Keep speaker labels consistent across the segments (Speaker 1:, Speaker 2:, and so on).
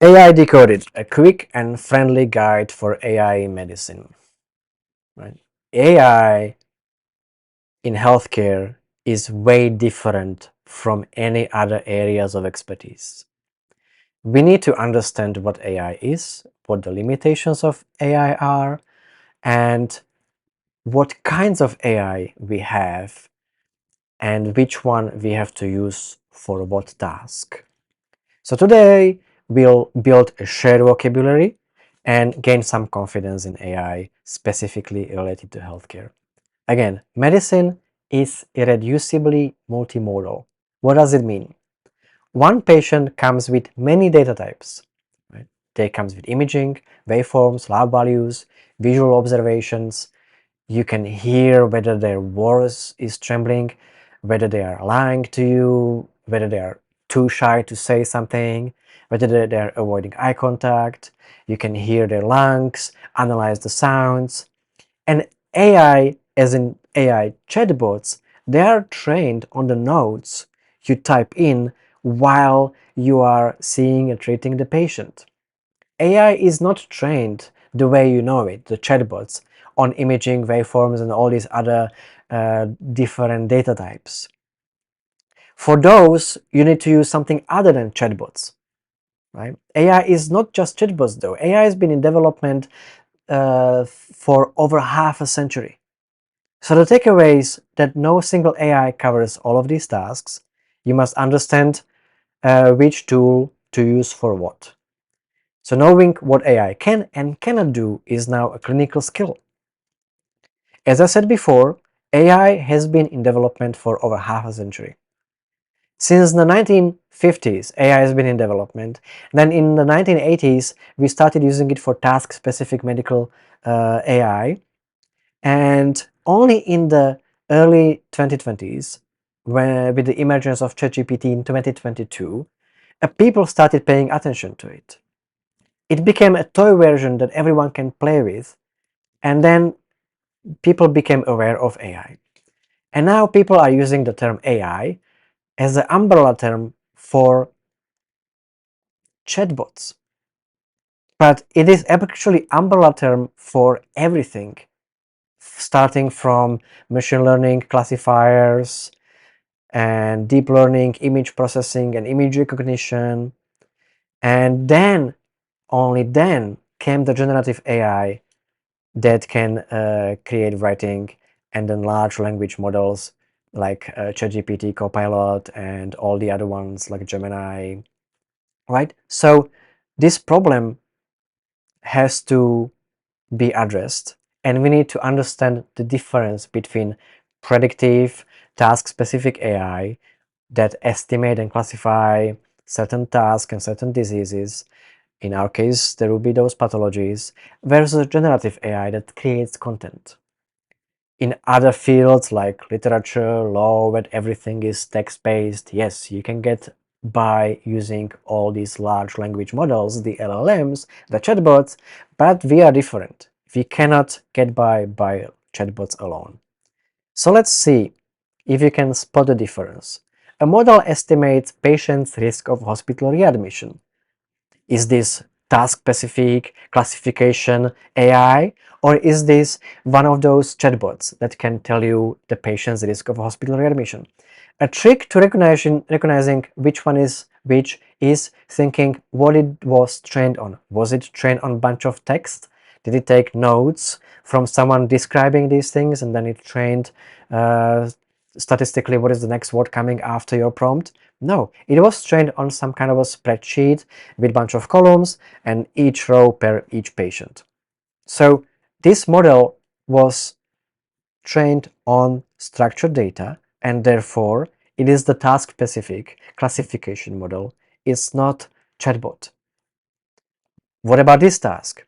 Speaker 1: AI Decoded, a quick and friendly guide for AI in medicine. Right? AI in healthcare is way different from any other areas of expertise. We need to understand what AI is, what the limitations of AI are, and what kinds of AI we have, and which one we have to use for what task. So today we'll build a shared vocabulary and gain some confidence in AI specifically related to healthcare. Again, medicine is irreducibly multimodal. What does it mean? One patient comes with many data types. Right? They comes with imaging, waveforms, lab values, visual observations. You can hear whether their voice is trembling, whether they are lying to you, whether they are too shy to say something, whether they're avoiding eye contact. You can hear their lungs, analyze the sounds. And AI, as in AI chatbots, they are trained on the notes you type in while you are seeing and treating the patient. AI is not trained the way you know it, the chatbots, on imaging, waveforms, and all these other different data types. For those, you need to use something other than chatbots. Right? AI is not just chatbots though. AI has been in development for over half a century. So the takeaway is that no single AI covers all of these tasks. You must understand which tool to use for what. So knowing what AI can and cannot do is now a clinical skill. As I said before, AI has been in development for over half a century. Since the 1950s, AI has been in development. Then in the 1980s, we started using it for task-specific medical AI. And only in the early 2020s, with the emergence of ChatGPT in 2022, people started paying attention to it. It became a toy version that everyone can play with, and then people became aware of AI. And now people are using the term AI as an umbrella term for chatbots. But it is actually umbrella term for everything, starting from machine learning classifiers and deep learning, image processing and image recognition. And then, only then, came the generative AI that can create writing, and then large language models like ChatGPT, Copilot, and all the other ones like Gemini, right? So this problem has to be addressed, and we need to understand the difference between predictive, task-specific AI that estimate and classify certain tasks and certain diseases. In our case, there will be those pathologies, versus generative AI that creates content. In other fields like literature, law, where everything is text-based, yes, you can get by using all these large language models, the LLMs, the chatbots, but we are different. We cannot get by chatbots alone. So let's see if you can spot the difference. A model estimates patients' risk of hospital readmission. Is this task-specific classification AI, or is this one of those chatbots that can tell you the patient's risk of hospital readmission? A trick to recognizing which one is which is thinking what it was trained on. Was it trained on a bunch of text? Did it take notes from someone describing these things, and then it trained statistically what is the next word coming after your prompt? No, it was trained on some kind of a spreadsheet with a bunch of columns and each row per each patient. So this model was trained on structured data, and therefore it is the task-specific classification model. It's not chatbot. What about this task?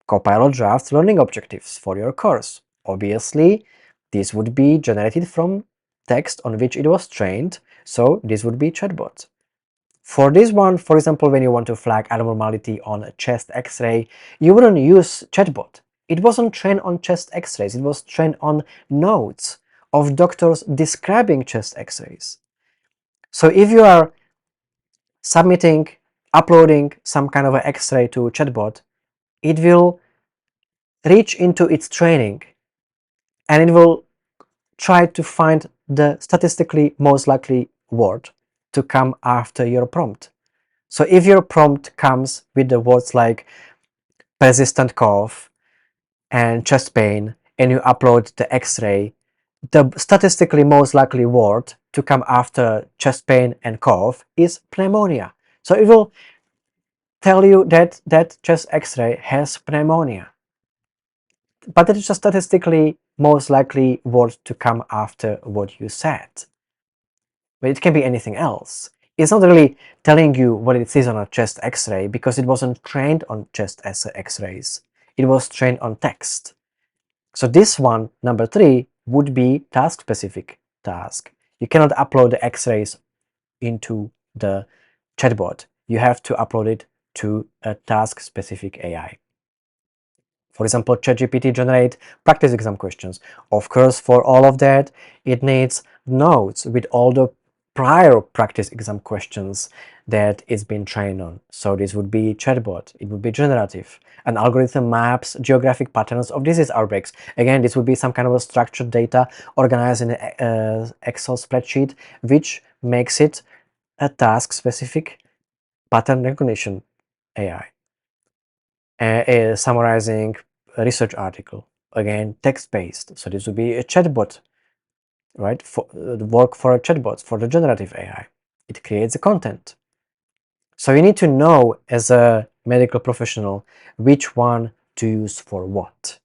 Speaker 1: Copilot drafts learning objectives for your course. Obviously, this would be generated from text on which it was trained, so this would be chatbot. For this one, for example, when you want to flag abnormality on a chest x-ray, you wouldn't use chatbot. It wasn't trained on chest x-rays, it was trained on notes of doctors describing chest x-rays. So if you are submitting uploading some kind of an X-ray to a chatbot, it will reach into its training and it will try to find the statistically most likely word to come after your prompt. So if your prompt comes with the words like persistent cough and chest pain and you upload the X-ray, the statistically most likely word to come after chest pain and cough is pneumonia. So it will tell you that that chest X-ray has pneumonia. But it is just statistically most likely word to come after what you said. But it can be anything else. It's not really telling you what it is on a chest X-ray because it wasn't trained on chest X-rays. It was trained on text. So this one, number 3, would be task-specific task. You cannot upload the X-rays into the chatbot. You have to upload it to a task-specific AI. For example, ChatGPT generate practice exam questions. Of course, for all of that, it needs notes with all the prior practice exam questions that it's been trained on. So this would be chatbot, it would be generative. An algorithm maps geographic patterns of disease outbreaks. Again, this would be some kind of a structured data organized in an Excel spreadsheet, which makes it a task-specific pattern recognition AI. Summarizing a research article, again text-based, so this would be a chatbot, right? For the work for a chatbot, for the generative AI, it creates the content. So you need to know as a medical professional which one to use for what.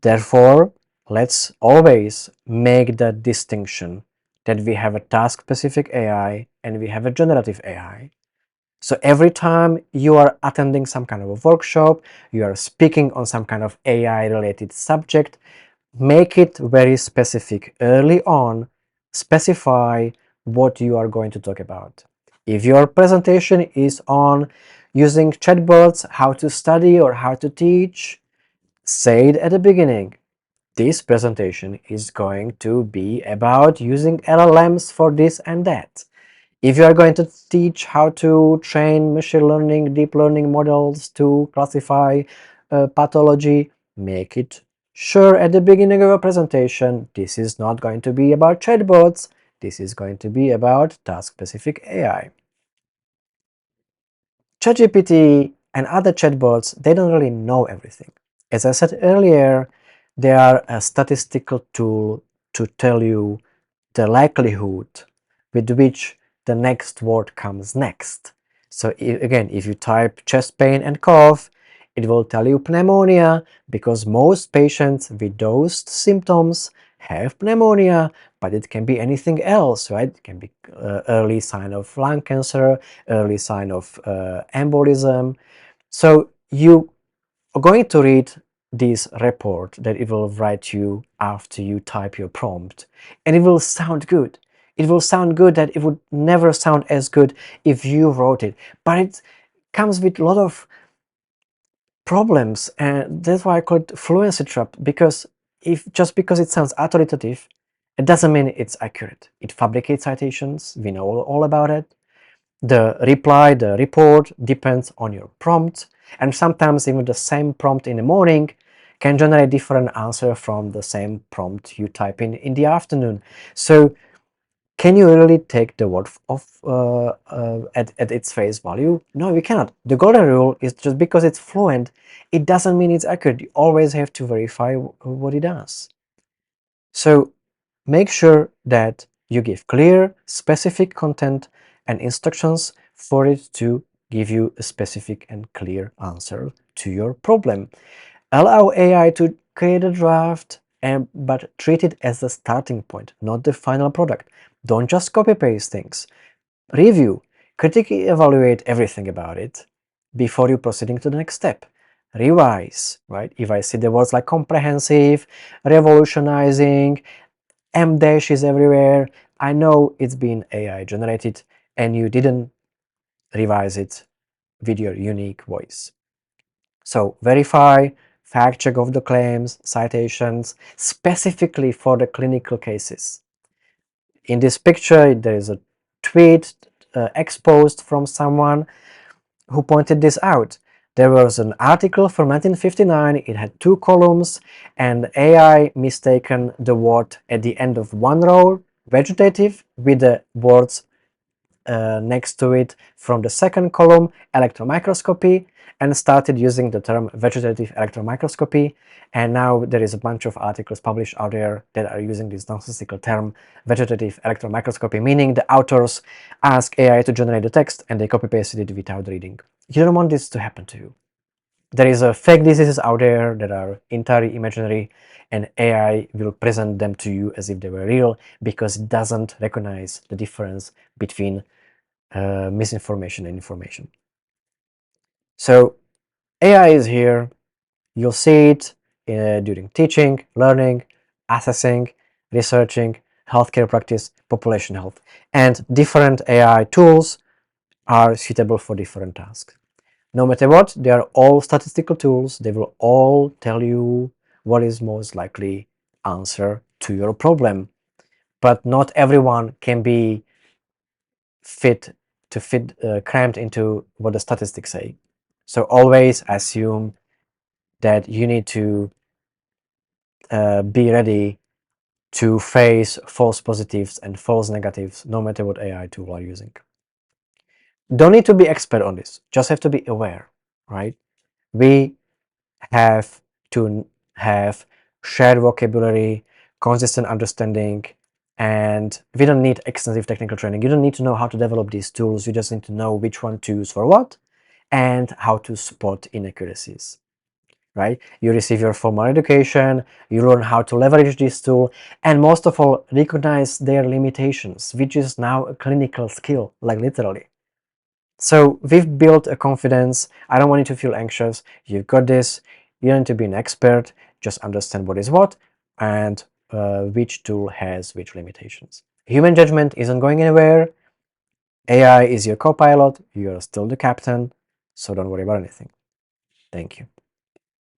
Speaker 1: Therefore, let's always make the distinction that we have a task-specific AI and we have a generative AI. So every time you are attending some kind of a workshop, you are speaking on some kind of AI related subject, make it very specific early on, specify what you are going to talk about. If your presentation is on using chatbots, how to study or how to teach, say it at the beginning. This presentation is going to be about using LLMs for this and that. If you are going to teach how to train machine learning, deep learning models to classify pathology, make it sure at the beginning of a presentation, this is not going to be about chatbots, this is going to be about task-specific AI. ChatGPT and other chatbots, they don't really know everything. As I said earlier, they are a statistical tool to tell you the likelihood with which the next word comes next. So again, if you type chest pain and cough, it will tell you pneumonia because most patients with those symptoms have pneumonia, but it can be anything else, right? It can be early sign of lung cancer, early sign of embolism. So you are going to read this report that it will write you after you type your prompt, and it will sound good. It will sound good that it would never sound as good if you wrote it, but it comes with a lot of problems, and that's why I call it fluency trap, because just because it sounds authoritative, it doesn't mean it's accurate. It fabricates citations, we know all about it. The reply, the report depends on your prompt, and sometimes even the same prompt in the morning can generate different answer from the same prompt you type in the afternoon. So can you really take the word at its face value? No, you cannot. The golden rule is just because it's fluent, it doesn't mean it's accurate. You always have to verify what it does. So make sure that you give clear, specific content and instructions for it to give you a specific and clear answer to your problem. Allow AI to create a draft, but treat it as the starting point, not the final product. Don't just copy-paste things. Review, critically evaluate everything about it before you proceeding to the next step. Revise, right? If I see the words like comprehensive, revolutionizing, M dash is everywhere, I know it's been AI generated and you didn't revise it with your unique voice. So verify, fact check of the claims, citations, specifically for the clinical cases. In this picture, there is a tweet exposed from someone who pointed this out. There was an article from 1959, it had 2 columns, and AI mistaken the word at the end of one row, vegetative, with the words next to it from the second column, electron microscopy, and started using the term vegetative electron microscopy. And now there is a bunch of articles published out there that are using this nonsensical term vegetative electron microscopy, meaning the authors ask AI to generate the text and they copy pasted it without reading. You don't want this to happen to you. There is a fake diseases out there that are entirely imaginary, and AI will present them to you as if they were real because it doesn't recognize the difference between misinformation and information. So AI is here. You'll see it during teaching, learning, assessing, researching, healthcare practice, population health. And different AI tools are suitable for different tasks. No matter what, they are all statistical tools. They will all tell you what is most likely answer to your problem. But not everyone can be crammed into what the statistics say. So always assume that you need to be ready to face false positives and false negatives, no matter what AI tool you are using. Don't need to be expert on this, just have to be aware, right? We have to have shared vocabulary, consistent understanding, and we don't need extensive technical training. You don't need to know how to develop these tools, you just need to know which one to use for what and how to spot inaccuracies. Right? You receive your formal education, you learn how to leverage this tool, and most of all, recognize their limitations, which is now a clinical skill, like literally. So we've built a confidence. I don't want you to feel anxious. You've got this. You don't need to be an expert. Just understand what is what and which tool has which limitations. Human judgment isn't going anywhere. AI is your co-pilot. You are still the captain. So don't worry about anything. Thank you.